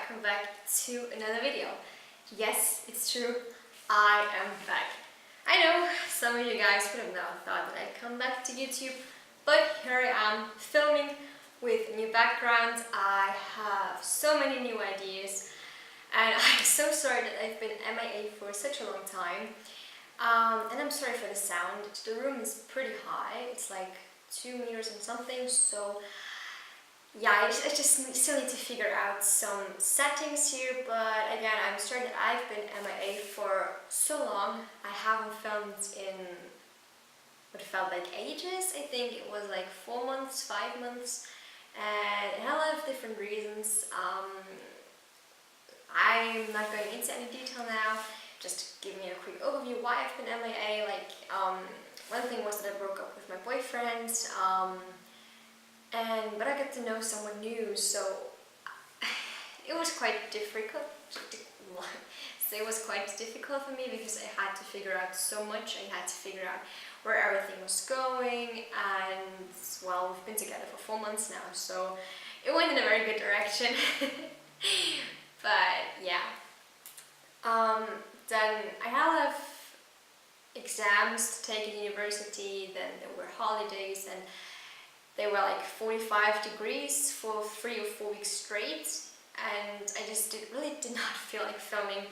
welcome back to another video. Yes, it's true, I am back. I know some of you guys would have now thought that I'd come back to YouTube, but here I am filming with a new background. I have so many new ideas and I'm so sorry that I've been MIA for such a long time. And I'm sorry for the sound. The room is pretty high, it's like 2 meters and something, so yeah, I just still need to figure out some settings here, but again, I'm sorry that I've been MIA for so long. I haven't filmed in what felt like ages. I think it was like 4 months, 5 months, and it had a lot of different reasons. I'm not going into any detail now, just give me a quick overview why I've been MIA. Like, one thing was that I broke up with my boyfriend, but I got to know someone new, so it was quite difficult. So it was quite difficult for me because I had to figure out so much. I had to figure out where everything was going, and well, we've been together for 4 months now, so it went in a very good direction. But yeah, then I had a lot of exams to take at university, then there were holidays, and they were like 45 degrees for 3 or 4 weeks straight, and I just really did not feel like filming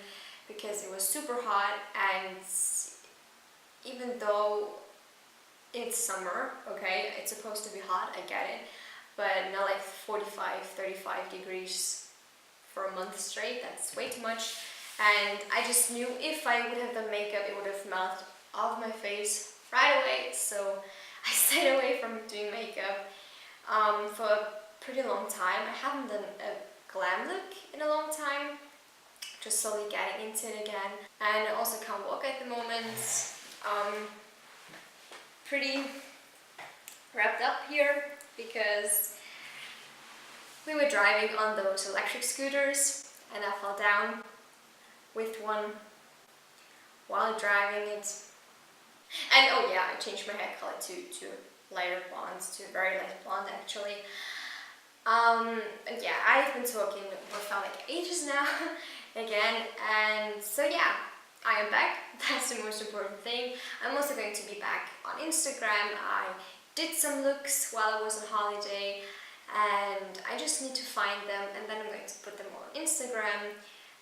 because it was super hot. And even though it's summer, okay, it's supposed to be hot, I get it, but not like 45, 35 degrees for a month straight. That's way too much. And I just knew if I would have done makeup, it would have melted off my face right away, so I stayed away from doing makeup for a pretty long time. I haven't done a glam look in a long time, just slowly getting into it again. And I also can't walk at the moment. Pretty wrapped up here because we were driving on those electric scooters and I fell down with one while driving it. And oh yeah, I changed my hair color to lighter blondes, to a very light blonde actually. And yeah, I've been talking for felt like ages now again, and so yeah, I am back. That's the most important thing. I'm also going to be back on Instagram. I did some looks while I was on holiday, and I just need to find them, and then I'm going to put them on Instagram.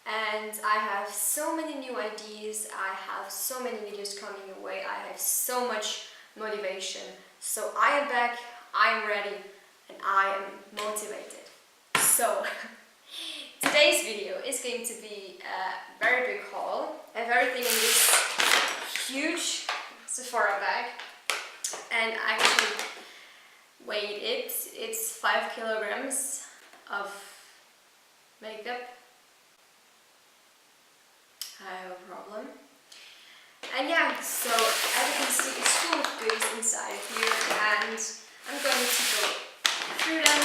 And I have so many new ideas, I have so many videos coming your way, I have so much motivation. So I am back, I am ready, and I am motivated. So today's video is going to be a very big haul. I have everything in this huge Sephora bag, and I actually weighed it. It's 5 kilograms of makeup. I have a problem. And yeah, so as you can see, it's full of goodies inside here, and I'm going to go through them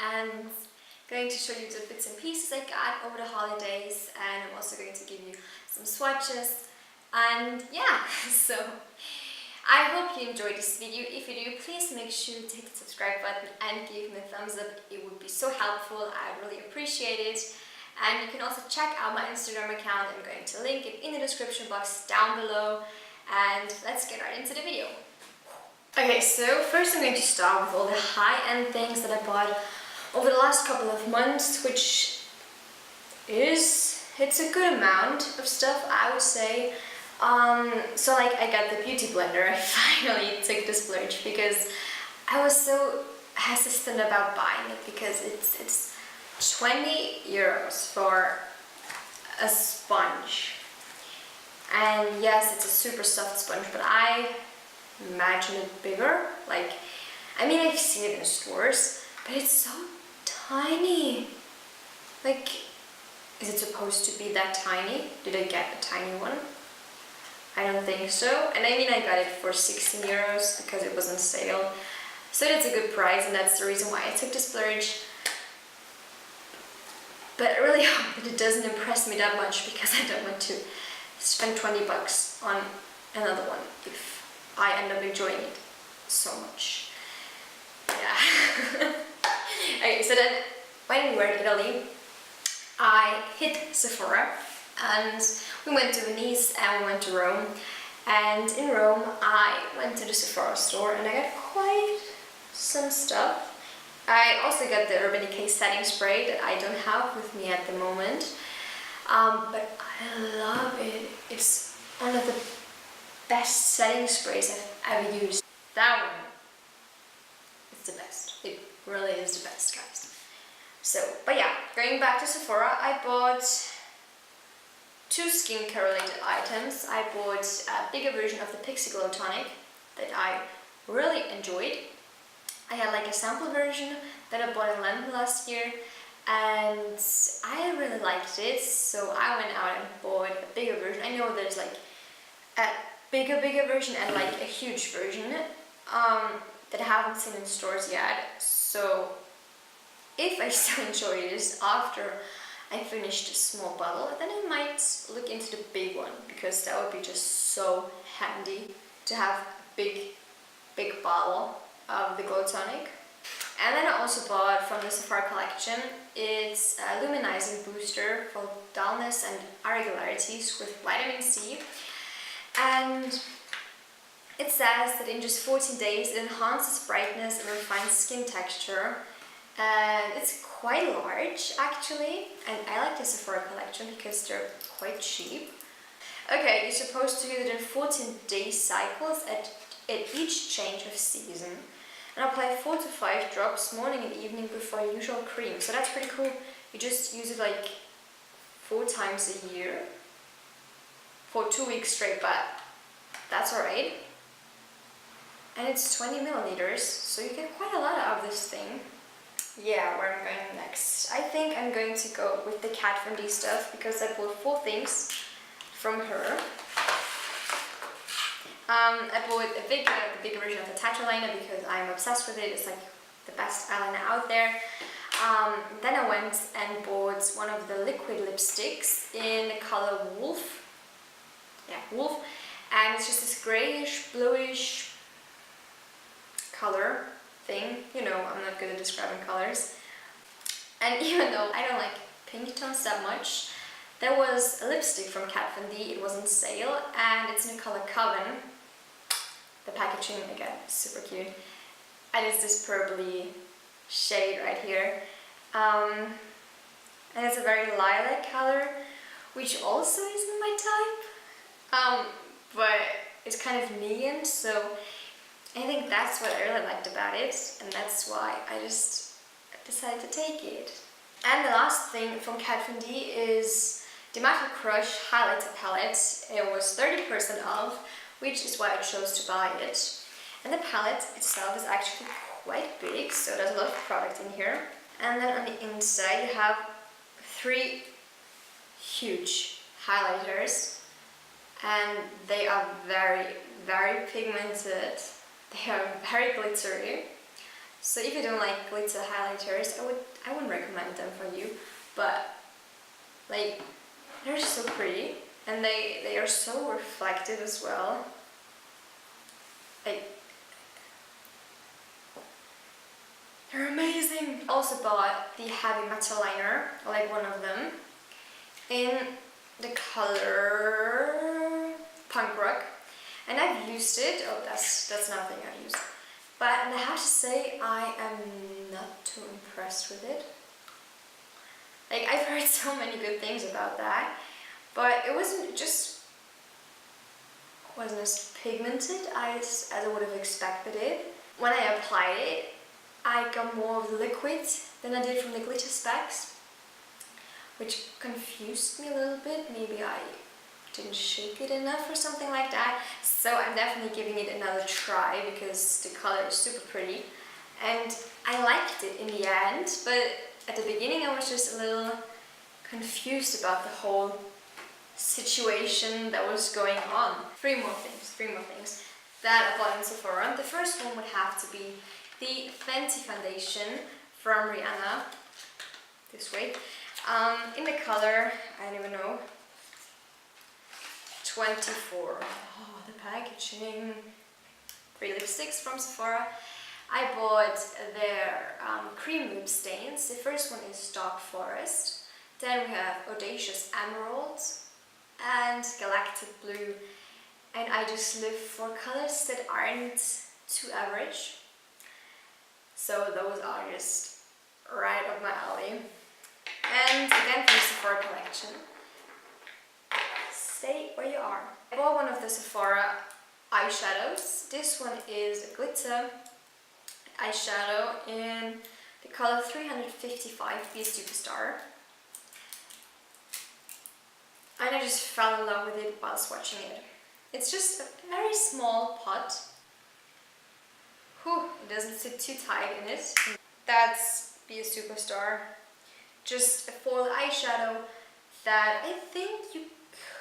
and going to show you the bits and pieces I got over the holidays, and I'm also going to give you some swatches. And yeah, so I hope you enjoyed this video. If you do, please make sure to hit the subscribe button and give me a thumbs up. It would be so helpful. I really appreciate it. And you can also check out my Instagram account. I'm going to link it in the description box down below. And let's get right into the video. Okay, so first I'm going to start with all the high-end things that I bought over the last couple of months, which it's a good amount of stuff, I would say. So like I got the beauty blender. I finally took the splurge because I was so hesitant about buying it because it's 20 euros for a sponge, and yes, it's a super soft sponge, but I imagine it bigger. Like, I mean, I've seen it in stores, but it's so tiny. Like, is it supposed to be that tiny? Did I get a tiny one? I don't think so. And I mean, I got it for 16 euros because it was on sale, so that's a good price, and that's the reason why I took the splurge. But I really hope that it doesn't impress me that much because I don't want to spend 20 bucks on another one if I end up enjoying it so much. Yeah. Okay, so then when we were in Italy, I hit Sephora and we went to Venice and we went to Rome. And in Rome I went to the Sephora store and I got quite some stuff. I also got the Urban Decay setting spray that I don't have with me at the moment. But I love it. It's one of the best setting sprays I've ever used. That one is the best. It really is the best, guys. So, but yeah, going back to Sephora, I bought 2 skincare related items. I bought a bigger version of the Pixie Glow Tonic that I really enjoyed. I had like a sample version that I bought in London last year and I really liked it, so I went out and bought a bigger version. I know there's like a bigger version and like a huge version that I haven't seen in stores yet, so if I still enjoy this after I finished a small bottle, then I might look into the big one, because that would be just so handy to have a big bottle of the Glow Tonic. And then I also bought from the Sephora collection, it's a luminizing booster for dullness and irregularities with vitamin C. And it says that in just 14 days it enhances brightness and refines skin texture. And it's quite large actually, and I like the Sephora collection because they're quite cheap. Okay, you're supposed to use it in 14-day cycles at each change of season. And apply 4 to 5 drops morning and evening before your usual cream. So that's pretty cool. You just use it like 4 times a year for 2 weeks straight, but that's alright. And it's 20 milliliters, so you get quite a lot out of this thing. Yeah, where I'm going next. I think I'm going to go with the Kat Von D stuff because I bought 4 things from her. I bought the bigger version of the Tattoo Liner because I'm obsessed with it. It's like the best eyeliner out there. Then I went and bought one of the liquid lipsticks in the color Wolf. Yeah, Wolf. And it's just this grayish, bluish color thing. You know, I'm not good at describing colors. And even though I don't like pink tones that much, there was a lipstick from Kat Von D. It was on sale and it's in the color Coven. The packaging, again, is super cute. And it's this purpley shade right here. And it's a very lilac color, which also isn't my type. But it's kind of neon, so I think that's what I really liked about it. And that's why I just decided to take it. And the last thing from Kat Von D is the Matte Crush Highlighter Palette. It was 30% off, which is why I chose to buy it. And the palette itself is actually quite big, so there's a lot of product in here. And then on the inside you have 3 huge highlighters, and they are very pigmented. They are very glittery. So if you don't like glitter highlighters, I wouldn't recommend them for you. But like, they're so pretty. And they are so reflective as well. Like, they're amazing. I also bought the Heavy Metal Liner, like one of them, in the color Punk Rock. And I've used it. Oh, that's another thing I've used. But I have to say, I am not too impressed with it. Like, I've heard so many good things about that. But it wasn't as pigmented as I would have expected it. When I applied it, I got more of the liquid than I did from the glitter specs, which confused me a little bit. Maybe I didn't shake it enough or something like that. So I'm definitely giving it another try because the color is super pretty. And I liked it in the end, but at the beginning I was just a little confused about the whole situation that was going on. 3 more things that I bought in Sephora. The first one would have to be the Fenty foundation from Rihanna, this way, in the color, I don't even know, 24. Oh, the packaging. 3 lipsticks from Sephora. I bought their cream lip stains. The first one is Dark Forest. Then we have Audacious Emerald and Galactic Blue. And I just live for colors that aren't too average. So those are just right up my alley. And again for the Sephora collection, stay where you are. I bought one of the Sephora eyeshadows. This one is a glitter eyeshadow in the color 355, Be a Superstar. And I just fell in love with it while swatching it. It's just a very small pot. Whew, it doesn't sit too tight in it. That's Be a Superstar. Just a foil eyeshadow that I think you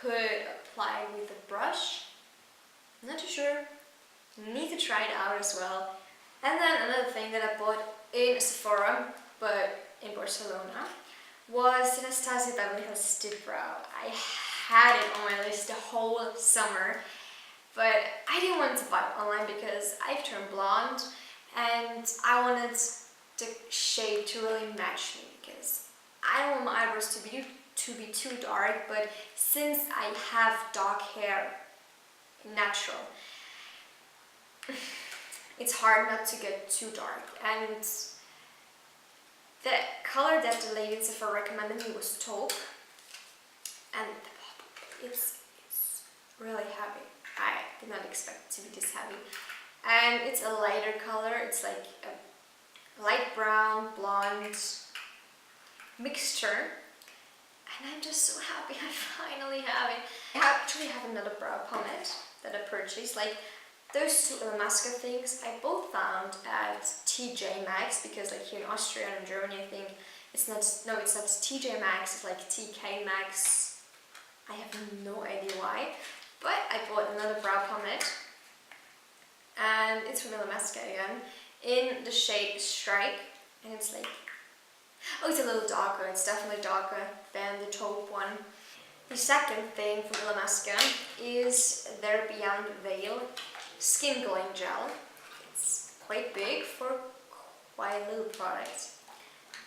could apply with a brush. I'm not too sure. Need to try it out as well. And then another thing that I bought in Sephora, but in Barcelona, was the Anastasia Beverly Hills Stick Brow. I had it on my list the whole summer, but I didn't want to buy it online because I've turned blonde and I wanted the shade to really match me, because I don't want my eyebrows to be too dark, but since I have dark hair natural, it's hard not to get too dark. And the color that the lady at Sephora recommended me was taupe, and it's really heavy. I did not expect it to be this heavy. And it's a lighter color. It's like a light brown, blonde mixture. And I'm just so happy I finally have it. I actually have another brow pomade that I purchased. Like those two Alaska things I both found at TJ Maxx, because like here in Austria and in Germany I think it's not TJ Maxx, it's like TK Maxx. I have no idea why. But I bought another brow pomade, and it's from Alaska again, in the shade Strike, and it's like, oh, it's a little darker. It's definitely darker than the taupe one. The second thing from Alaska is their Beyond Veil Skin Glowing Gel. It's quite big for quite a little product.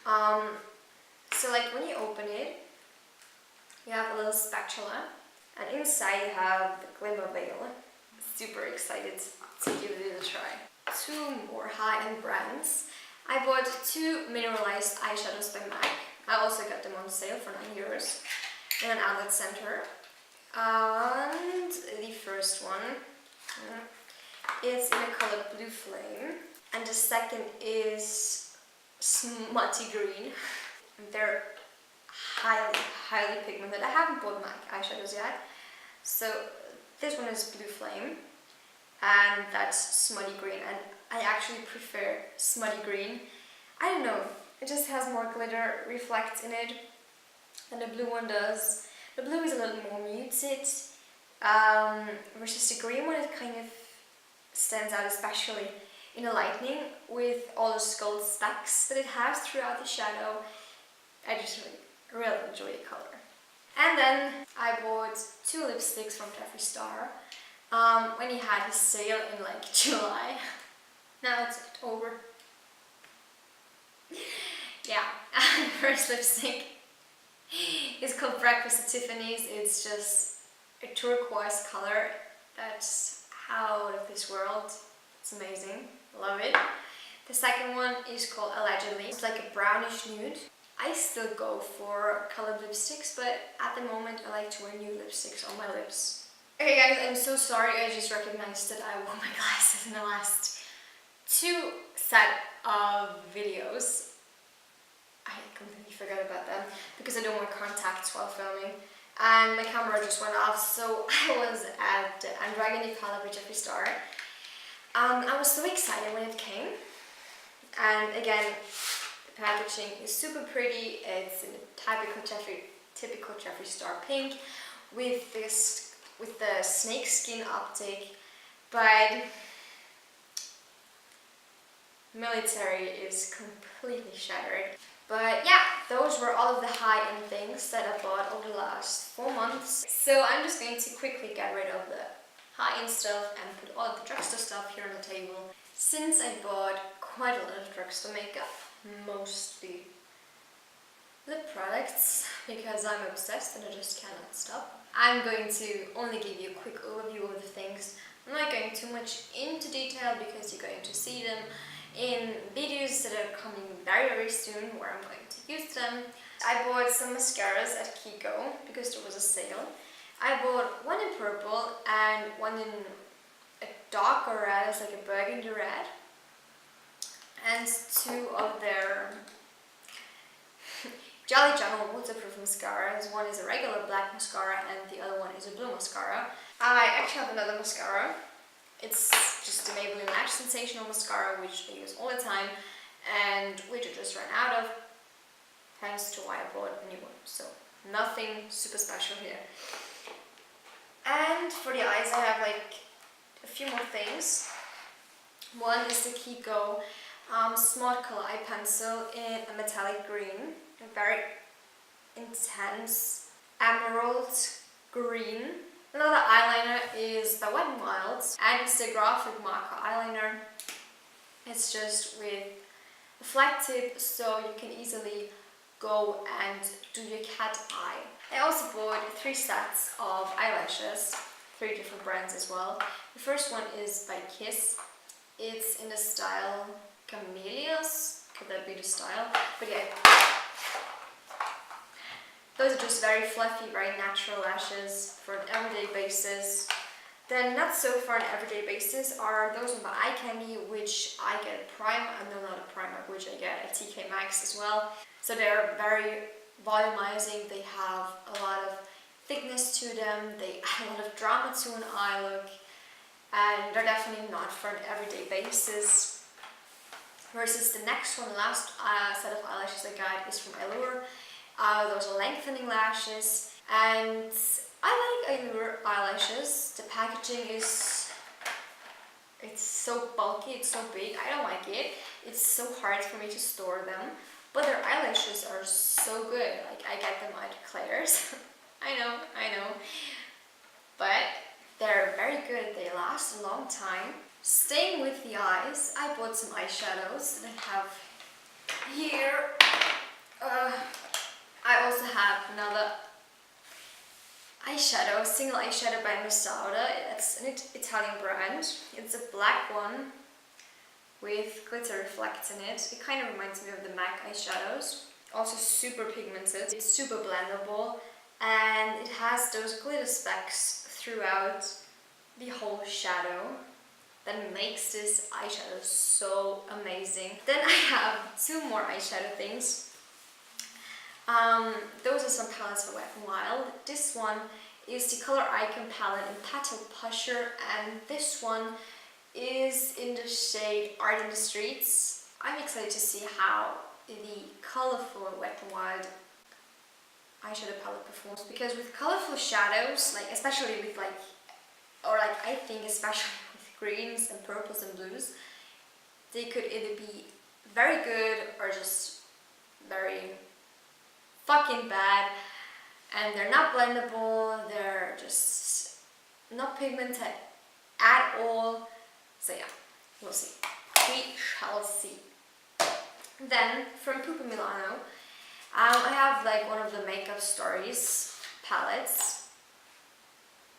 So like when you open it, you have a little spatula, and inside you have the Glimmer Veil. Super excited to give it a try. Two more high-end brands. I bought two mineralized eyeshadows by MAC. I also got them on sale for €9 in an outlet center. And the first one is in the color Blue Flame, and the second is Smutty Green. They're highly pigmented. I haven't bought MAC eyeshadows yet. So this one is Blue Flame, and that's Smutty Green, and I actually prefer Smutty Green. I don't know, it just has more glitter reflect in it than the blue one does. The blue is a little more muted, versus the green one, it kind of stands out, especially in the lighting with all the gold specks that it has throughout the shadow. I just really enjoy the color. And then I bought two lipsticks from Jeffree Star when he had his sale in like July. Now it's October. Yeah, the first lipstick is called Breakfast at Tiffany's. It's just a turquoise color that's out of this world. It's amazing, love it. The second one is called Allegedly. It's like a brownish nude. I still go for colored lipsticks, but at the moment I like to wear nude lipsticks on my lips. Okay guys, I'm so sorry, I just recognized that I wore my glasses in the last two set of videos. I completely forgot about them because I don't wear contacts while filming, and my camera just went off. So I was at the Androgeny palette by Jeffree Star. I was so excited when it came, and again, the packaging is super pretty. It's in the typical Jeffree Star pink with the snake skin optic, but military is completely shattered. But yeah, those were all of the high-end things that I bought over the last 4 months. So I'm just going to quickly get rid of the high-end stuff and put all of the drugstore stuff here on the table. Since I bought quite a lot of drugstore makeup, mostly lip products, because I'm obsessed and I just cannot stop. I'm going to only give you a quick overview of the things. I'm not going too much into detail because you're going to see them in videos that are coming very soon where I'm going to use them. I bought some mascaras at Kiko because there was a sale. I bought one in purple and one in a darker red, it's like a burgundy red, and two of their Jolly Jumble waterproof mascaras. One is a regular black mascara and the other one is a blue mascara. I actually have another mascara. It's just a Maybelline Lash Sensational mascara, which I use all the time and which I just ran out of, hence to why I bought a new one. So nothing super special here. And for the eyes I have like a few more things. One is the Kiko Smart Color Eye Pencil in a metallic green, a very intense emerald green. Another eyeliner is the Wet n Wild, and it's the graphic marker eyeliner. It's just with a flat tip, so you can easily go and do your cat eye. I also bought 3 sets of eyelashes, 3 different brands as well. The first one is by Kiss. It's in the style Camellias, could that be the style? But yeah, those are just very fluffy, very natural lashes for an everyday basis. Then not so for an everyday basis are those on by Eye Candy, which I get a primer, no, not a primer, which I get at TK Maxx as well. So they're very volumizing, they have a lot of thickness to them, they add a lot of drama to an eye look, and they're definitely not for an everyday basis. Versus the next one, the last set of eyelashes I got is from Allure. Those are lengthening lashes, and I like Allure eyelashes. The packaging is, it's so bulky, it's so big, I don't like it. It's so hard for me to store them, but their eyelashes are so good. Like, I get them at Claire's. I know, but they're very good, they last a long time. Staying with the eyes, I bought some eyeshadows that I have here. I also have another eyeshadow, single eyeshadow by Masauda. It's an Italian brand. It's a black one with glitter reflect in it. It kind of reminds me of the MAC eyeshadows. Also super pigmented. It's super blendable and it has those glitter specks throughout the whole shadow that makes this eyeshadow so amazing. Then I have 2 more eyeshadow things. Those are some palettes for Wet n Wild. This one is the Color Icon palette in Petal Pusher, and this one is in the shade Art in the Streets. I'm excited to see how the colorful Wet n Wild eyeshadow palette performs, because with colorful shadows, like especially with I think especially with greens and purples and blues, they could either be very good or just very fucking bad, and they're not blendable, they're just not pigmented at all. So yeah, we'll see. We shall see. Then from Pupa Milano, I have like one of the Makeup Stories palettes.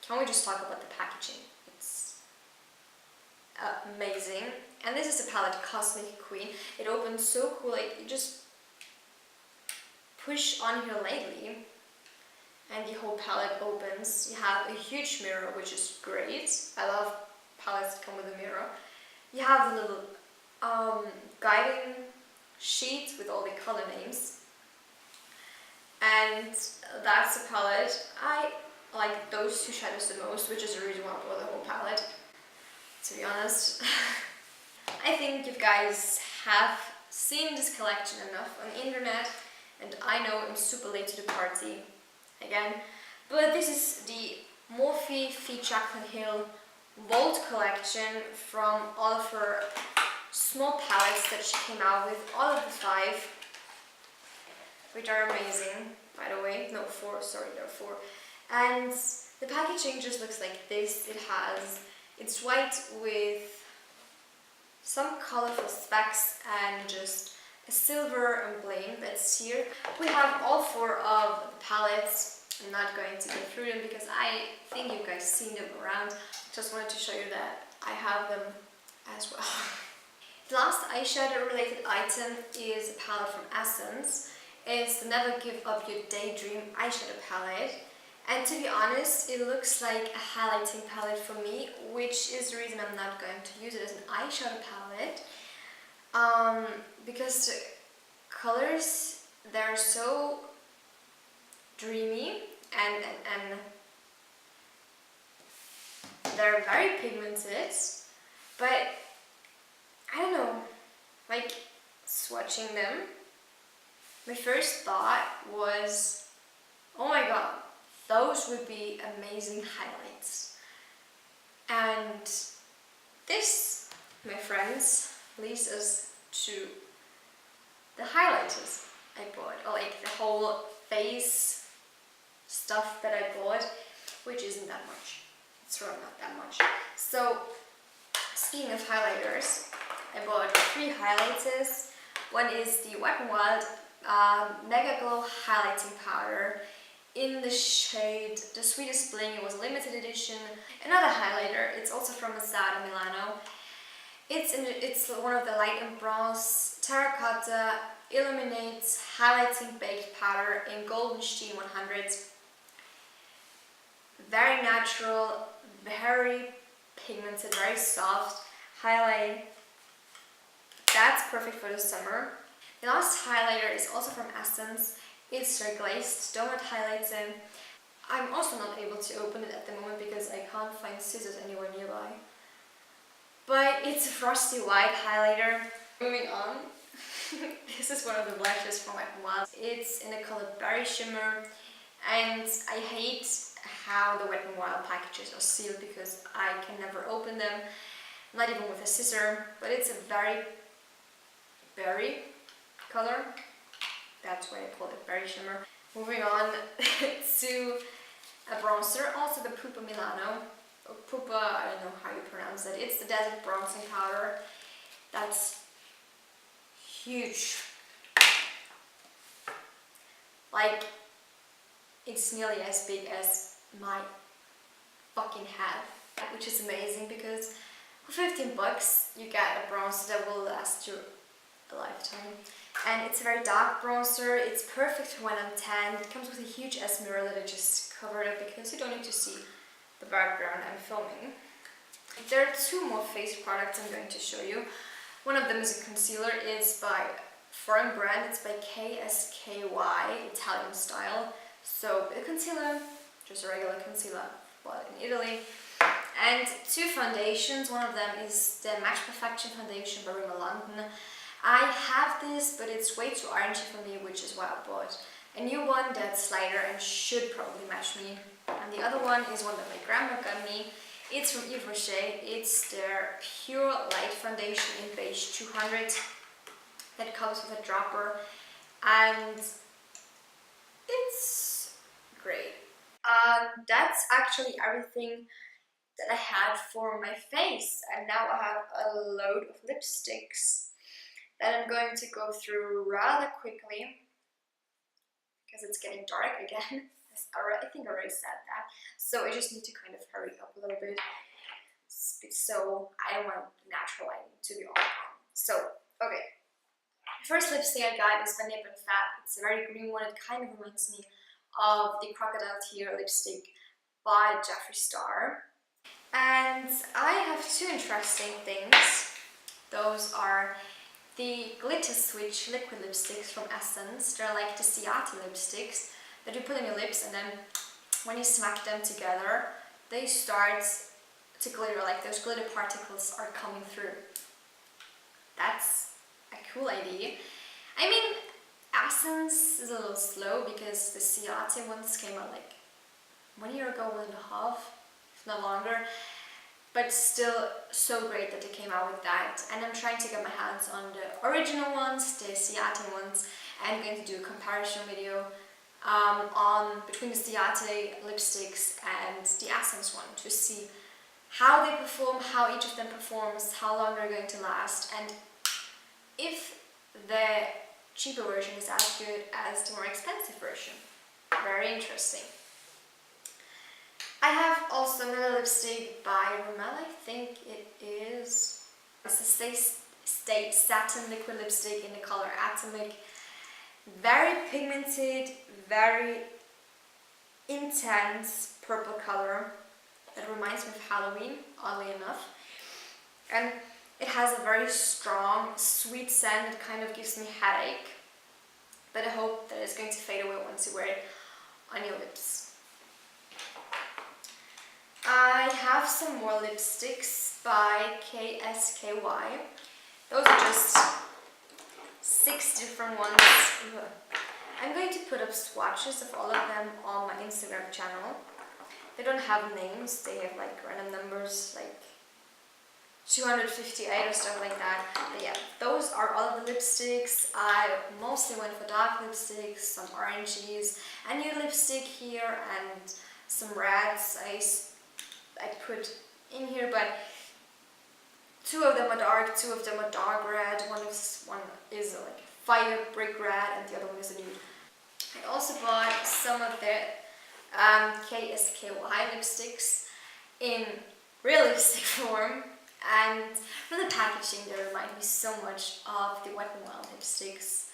Can we just talk about the packaging? It's amazing. And this is the palette Cosmic Queen. It opens so cool, like you just push on here lightly and the whole palette opens. You have a huge mirror, which is great. I love palettes that come with a mirror. You have a little guiding sheet with all the color names, and that's the palette. I like those 2 shadows the most, which is the reason why I bought the whole palette, to be honest. I think you guys have seen this collection enough on the internet, and I know I'm super late to the party again, but this is the Morphe Feet Jaclyn Hill Vault collection from all of her small palettes that she came out with, all of the 5, which are amazing, by the way. No, 4, sorry, there are 4. And the packaging just looks like this. It's white with some colorful specks and just a silver and bling that's here. We have all 4 of the palettes. I'm not going to go through them because I think you guys seen them around. Just wanted to show you that I have them as well. The last eyeshadow related item is a palette from Essence. It's the Never Give Up Your Daydream eyeshadow palette. And to be honest, it looks like a highlighting palette for me, which is the reason I'm not going to use it as an eyeshadow palette. Because the colors, they're so dreamy and they're very pigmented, but I don't know, like swatching them, my first thought was, oh my god, those would be amazing highlights. And this, my friends, leads us to the highlighters I bought, or like the whole face stuff that I bought, which isn't that much. It's really not that much. So, speaking of highlighters, I bought 3 highlighters. One is the Wet n Wild Mega Glow Highlighting Powder in the shade The Sweetest Bling. It was a limited edition. Another highlighter, it's also from Masada Milano. It's one of the light and bronze terracotta illuminates highlighting baked powder in Golden Sheen 100. Very natural, very pigmented, very soft highlight. That's perfect for the summer. The last highlighter is also from Essence. It's their glazed donut highlighter. I'm also not able to open it at the moment because I can't find scissors anywhere nearby. But it's a frosty white highlighter. Moving on. This is one of the blushes from Wet n Wild. It's in the color Berry Shimmer, and I hate how the Wet n Wild packages are sealed because I can never open them, not even with a scissor, but it's a very berry color. That's why I call it Berry Shimmer. Moving on to a bronzer, also the Pupa Milano. Or Pupa, I don't know how you pronounce it. It's the Desert Bronzing Powder. That's huge. Like, it's nearly as big as my fucking head, which is amazing because for 15 bucks you get a bronzer that will last you a lifetime. And it's a very dark bronzer. It's perfect when I'm tanned. It comes with a huge ass mirror that I just covered up because you don't need to see the background I'm filming. There are 2 more face products I'm going to show you. One of them is a concealer. It's by foreign brand. It's by KSKY, Italian style. So a concealer, just a regular concealer, bought in Italy. And 2 foundations. One of them is the Match Perfection Foundation by Rimmel London. I have this, but it's way too orangey for me, which is why I bought a new one that's lighter and should probably match me. And the other one is one that my grandma got me. It's from Yves Rocher. It's their Pure Light Foundation in Beige 200 that comes with a dropper, and it's great. That's actually everything that I had for my face, and now I have a load of lipsticks that I'm going to go through rather quickly because it's getting dark again. I think I already said that, so I just need to kind of hurry up a little bit, so I don't want the natural lighting to be all on. So, okay, the first lipstick I got is by Nip and Fab. It's a very green one. It kind of reminds me of the Crocodile Tear lipstick by Jeffree Star. And I have 2 interesting things. Those are the Glitter Switch liquid lipsticks from Essence. They're like the Ciati lipsticks that you put on your lips, and then when you smack them together, they start to glitter, like those glitter particles are coming through. That's a cool idea. I mean, Essence is a little slow because the Ciati ones came out like 1 year ago, 1.5, if not longer. But still so great that they came out with that. And I'm trying to get my hands on the original ones, the Ciati ones. I'm going to do a comparison video between the Ciati lipsticks and the Essence one to see how they perform, how each of them performs, how long they're going to last, and if the cheaper version is as good as the more expensive version. Very interesting. I have also another lipstick by Rimmel, I think it is. It's a Stay Satin liquid lipstick in the color Atomic. Very pigmented, very intense purple color that reminds me of Halloween, oddly enough. And it has a very strong, sweet scent that kind of gives me headache. But I hope that it's going to fade away once you wear it on your lips. I have some more lipsticks by KSKY. Those are just 6 different ones. I'm going to put up swatches of all of them on my Instagram channel. They don't have names, they have like random numbers like 258 or stuff like that. But yeah, those are all of the lipsticks. I mostly went for dark lipsticks, some oranges, a new lipstick here, and some reds I put in here, but 2 of them are dark, 2 of them are dark red. One is like fire brick red, and the other one is a nude. I also bought some of the KSKY lipsticks in real lipstick form, and from the packaging they remind me so much of the Wet n Wild lipsticks.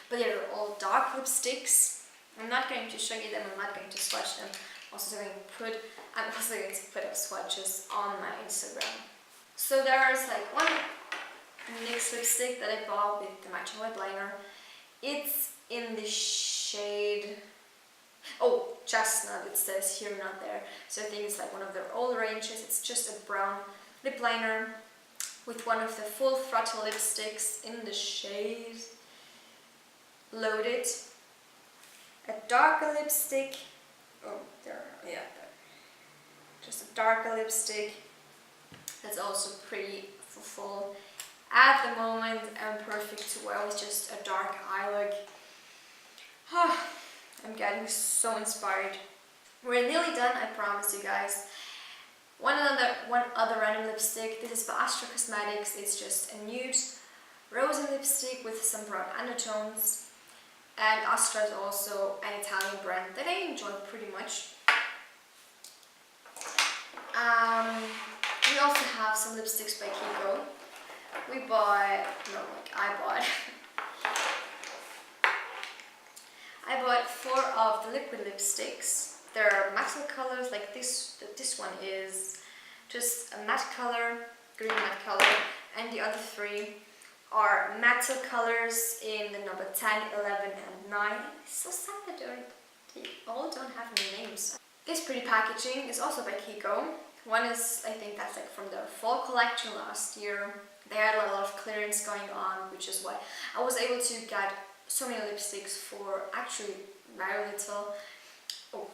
But they're all dark lipsticks. I'm not going to show you them, I'm not going to swatch them. I'm also going to put up swatches on my Instagram. So there's like one NYX lipstick that I bought with the matching lip liner. It's in the shade, oh, chestnut, it says here, not there. So I think it's like one of their old ranges. It's just a brown lip liner with one of the full throttle lipsticks in the shade Loaded. A darker lipstick, oh, there, yeah, there. Just a darker lipstick that's also pretty for fall at the moment and perfect to wear with just a dark eye look. I'm getting so inspired. We're nearly done, I promise you guys. One other random lipstick. This is by Astra Cosmetics. It's just a nude rosy lipstick with some brown undertones. And Astra is also an Italian brand that I enjoy pretty much. We also have some lipsticks by Kiko. I bought 4 of the liquid lipsticks. They're matte colors, like this one is just a matte color, green matte color, and the other 3 are matte colors in the number 10, 11 and 9. It's so sad that they all don't have any names. This pretty packaging is also by Kiko. One is, I think that's like from their fall collection last year. They had a lot of clearance going on, which is why I was able to get so many lipsticks for actually very little. Oh.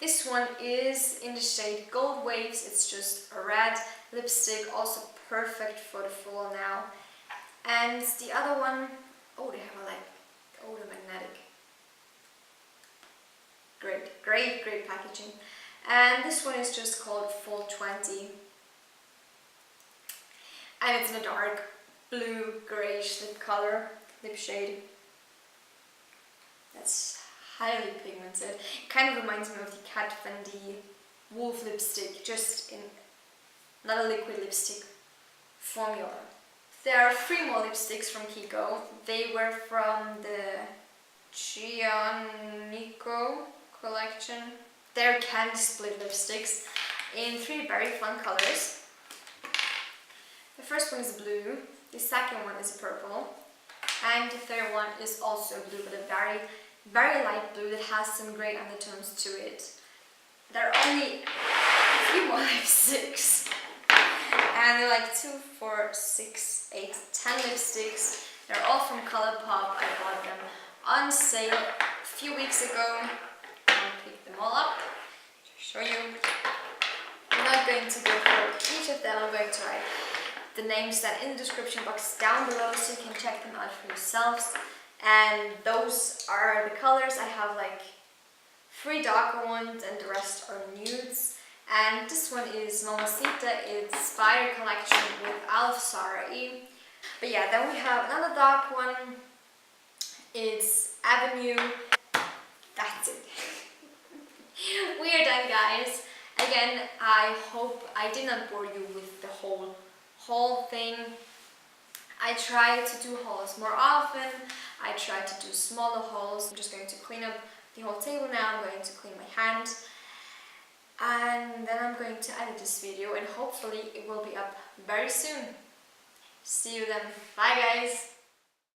This one is in the shade Gold Waves. It's just a red lipstick, also perfect for the fall now. And the other one, oh, they have a like, oh, the magnetic. Great packaging. And this one is just called Fall 20. And it's in a dark blue grayish lip shade. That's highly pigmented. It kind of reminds me of the Kat Von D Wolf lipstick, just in not a liquid lipstick formula. There are 3 more lipsticks from Kiko. They were from the Giannico collection. They're candy split lipsticks in 3 very fun colors. The first one is blue, the second one is purple, and the third one is also blue, but a very light blue that has some great undertones to it. There are only a few more lipsticks, and they're like 2, 4, 6, 8, 10 lipsticks. They're all from ColourPop. I bought them on sale a few weeks ago. I'll pick them all up to show you. I'm not going to go through each of them. I'm going to write the names down in the description box down below so you can check them out for yourselves. And those are the colors. I have like 3 darker ones and the rest are nudes. And this one is Mamacita, it's Spider Collection with Alfsari. But yeah, then we have another dark one, it's Avenue. That's it. We are done, guys. Again, I hope I did not bore you with the whole haul thing. I try to do hauls more often. I try to do smaller hauls. I'm just going to clean up the whole table now. I'm going to clean my hand. And then I'm going to edit this video and hopefully it will be up very soon. See you then. Bye, guys.